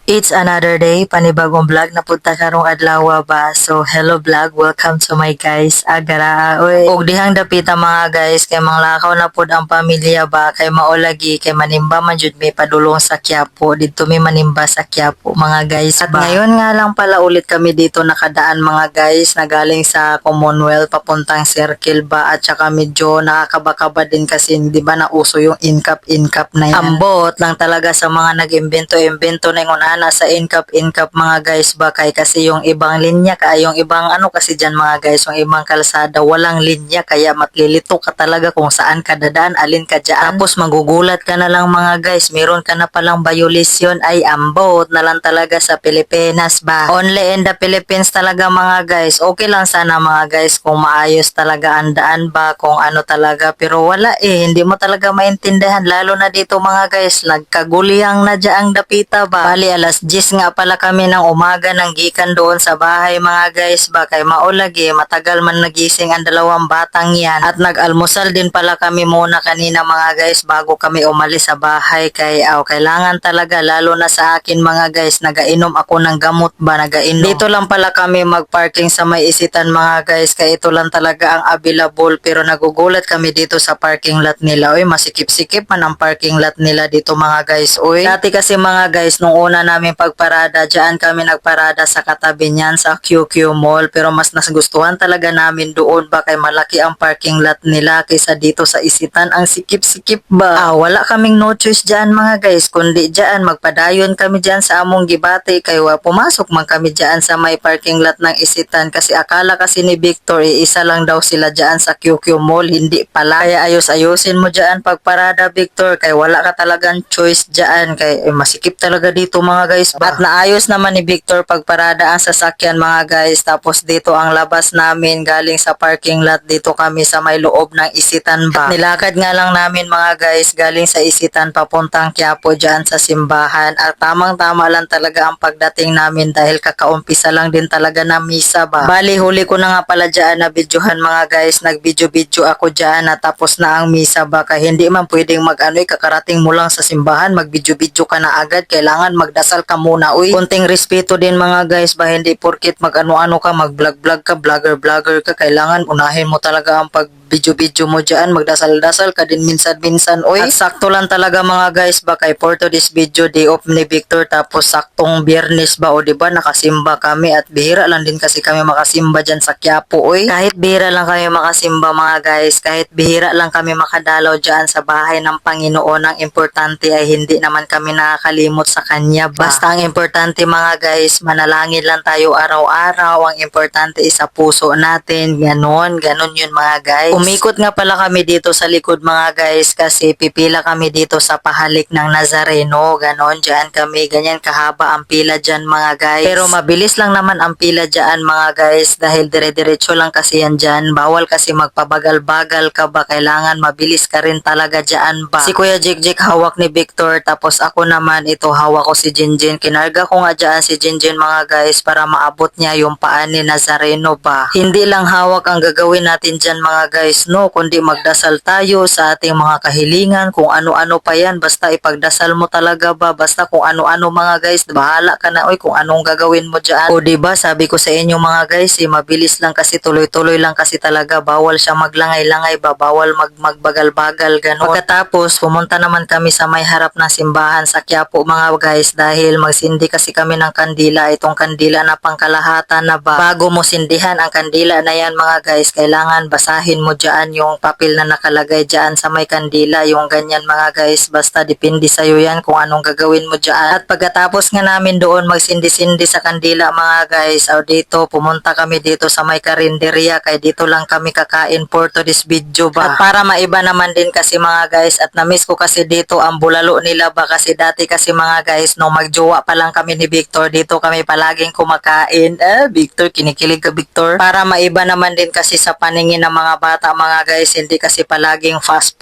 It's another day, panibagong vlog na punta karong adlaw ba. So hello vlog, welcome to my guys. Agara oy. Og dihang dapita mga guys kay manglakaw na pud ang pamilya ba kay maulagi kay manimba man jud may padulong sa Quiapo. Dito may manimba sa Quiapo mga guys. At ngayon nga lang pala ulit kami dito nakadaan mga guys na galing sa Commonwealth papuntang Circle ba at saka medyo nakakabakaba din kasi di ba nauso yung incap na yan. Ambot lang talaga sa mga nag-imbento na yung ana sa incap mga guys ba kay kasi yung ibang linya kaya yung ibang ano kasi dyan mga guys yung ibang kalsada walang linya kaya matlilito ka talaga kung saan ka dadaan alin ka dyan tapos magugulat ka na lang mga guys meron ka na palang violation ay ambot na lang talaga sa Pilipinas ba only in the Philippines talaga mga guys okay lang sana mga guys kung maayos talaga ang daan ba kung ano talaga pero wala hindi mo talaga maintindihan lalo na dito mga guys nagkaguliyang na dyan dapita ba bali alas 10 nga pala kami ng umaga nang gikan doon sa bahay mga guys ba kay maulagi matagal man nagising ang dalawang batang yan at nag-almusal din pala kami muna kanina mga guys bago kami umalis sa bahay kay kailangan talaga lalo na sa akin mga guys nagainom ako ng gamot ba nagainom dito lang pala kami magparking sa may isitan mga guys kay ito lang talaga ang available pero nagugulat kami dito sa parking lot nila oy masikip-sikip man ang parking lot nila dito mga guys oy dati kasi mga guys nung una namin pagparada, dyan kami nagparada sa katabi niyan sa QQ Mall pero mas nagustuhan talaga namin doon ba kay malaki ang parking lot nila kaysa dito sa isitan ang sikip-sikip ba. Wala kaming no choice dyan mga guys kundi dyan magpadayon kami dyan sa among gibati kay pumasok man kami dyan sa may parking lot ng isitan kasi akala kasi ni Victor isa lang daw sila dyan sa QQ Mall hindi pala kaya ayos-ayusin mo dyan pagparada Victor kay wala ka talagang choice dyan kay masikip talaga dito mga guys at naayos naman ni Victor pagparada ang sasakyan mga guys tapos dito ang labas namin galing sa parking lot dito kami sa may loob ng isitan ba at nilakad nga lang namin mga guys galing sa isitan papuntang Quiapo dyan sa simbahan at tamang tama lang talaga ang pagdating namin dahil kakaumpisa lang din talaga na misa ba bali huli ko na nga pala dyan na videohan mga guys nag-video ako dyan na tapos na ang misa ba kaya hindi man pwedeng kakarating mo lang sa simbahan mag-video ka na agad kailangan magdasal ka muna uy konting respeto din mga guys ba hindi porket mag-ano-ano ka mag-vlog ka vlogger ka kailangan unahin mo talaga ang pag video mo dyan magdasal-dasal ka din minsan oy at sakto lang talaga mga guys ba kay for to this video day off ni Victor tapos saktong Biyernes ba o diba nakasimba kami at bihira lang din kasi kami makasimba dyan sa Quiapo oy kahit bihira lang kami makasimba mga guys kahit bihira lang kami makadalaw dyan sa bahay ng Panginoon ang importante ay hindi naman kami nakakalimot sa kanya ba basta ang importante mga guys manalangin lang tayo araw-araw ang importante is sa puso natin ganon yun mga guys umikot nga pala kami dito sa likod mga guys kasi pipila kami dito sa pahalik ng Nazareno ganon dyan kami ganyan kahaba ang pila dyan mga guys pero mabilis lang naman ang pila dyan mga guys dahil dire-diretso lang kasi yan dyan bawal kasi magpabagal-bagal ka ba kailangan mabilis ka rin talaga dyan ba si Kuya Jik hawak ni Victor tapos ako naman ito hawak ko si Jinjin kinarga ko nga dyan si Jinjin mga guys para maabot niya yung paan ni Nazareno ba hindi lang hawak ang gagawin natin dyan mga guys no kundi magdasal tayo sa ating mga kahilingan kung ano-ano pa yan basta ipagdasal mo talaga ba basta kung ano-ano mga guys bahala ka na oy kung anong gagawin mo dyan o diba sabi ko sa inyo mga guys mabilis lang kasi tuloy-tuloy lang kasi talaga bawal siya maglangay-langay ba bawal magbagal-bagal ganon pagkatapos pumunta naman kami sa may harap ng simbahan sa Quiapo mga guys dahil magsindi kasi kami ng kandila itong kandila na pangkalahatan na ba bago mo sindihan ang kandila na yan mga guys kailangan basahin mo dyan yung papel na nakalagay dyan sa may kandila yung ganyan mga guys basta depende sa'yo yan kung anong gagawin mo dyan at pagkatapos nga namin doon magsindi-sindi sa kandila mga guys dito pumunta kami dito sa may karinderya kay dito lang kami kakain for to this video ba at para maiba naman din kasi mga guys at namiss ko kasi dito ang bulalo nila ba kasi dati kasi mga guys nung magjowa pa lang kami ni Victor dito kami palaging kumakain Victor kinikilig ka Victor para maiba naman din kasi sa paningin ng mga bata bata mga guys, hindi kasi palaging fast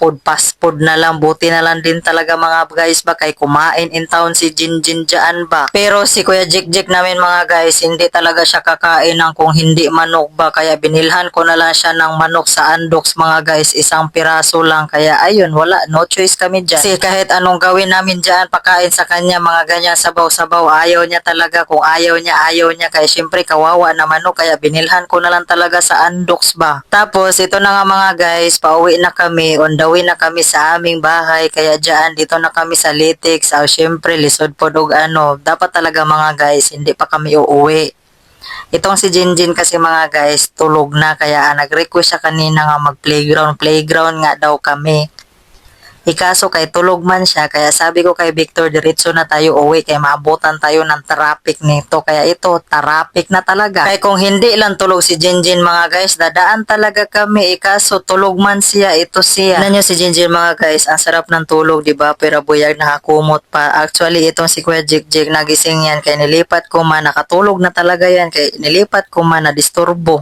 food na lang. Buti na lang din talaga mga guys ba kay kumain in town si Jinjin dyan ba. Pero si Kuya Jik namin mga guys, hindi talaga siya kakain ng kung hindi manok ba. Kaya binilhan ko na lang siya ng manok sa Andox mga guys, isang piraso lang. Kaya ayun, wala, no choice kami dyan. Kasi kahit anong gawin namin dyan, pakain sa kanya mga ganyan sabaw-sabaw, ayaw niya talaga. Kung ayaw niya. Kaya syempre kawawa na manok, kaya binilhan ko na lang talaga sa Andox ba. Tapos ito na nga mga guys, pauwi na kami, on the way na kami sa aming bahay. Kaya dyan, dito na kami sa Litix. Syempre lisod po og ano, dapat talaga mga guys, hindi pa kami uuwi. Itong si Jinjin kasi mga guys, tulog na, kaya nag-request siya kanina nga playground nga daw kami. Ikaso kay tulog man siya, kaya sabi ko kay Victor, diretso na tayo uwi kay maabutan tayo ng traffic nito. Kaya ito, traffic na talaga. Kaya kung hindi lang tulog si Jinjin mga guys, dadaan talaga kami. Ikaso tulog man siya, ito siya. Tignan nyo si Jinjin mga guys, ang sarap ng tulog, diba? Pero buyag nakakumot pa. Actually, itong si Kuya Jik nagising yan, kaya nilipat ko man, nakatulog na talaga yan, kaya nilipat ko man, na disturbo.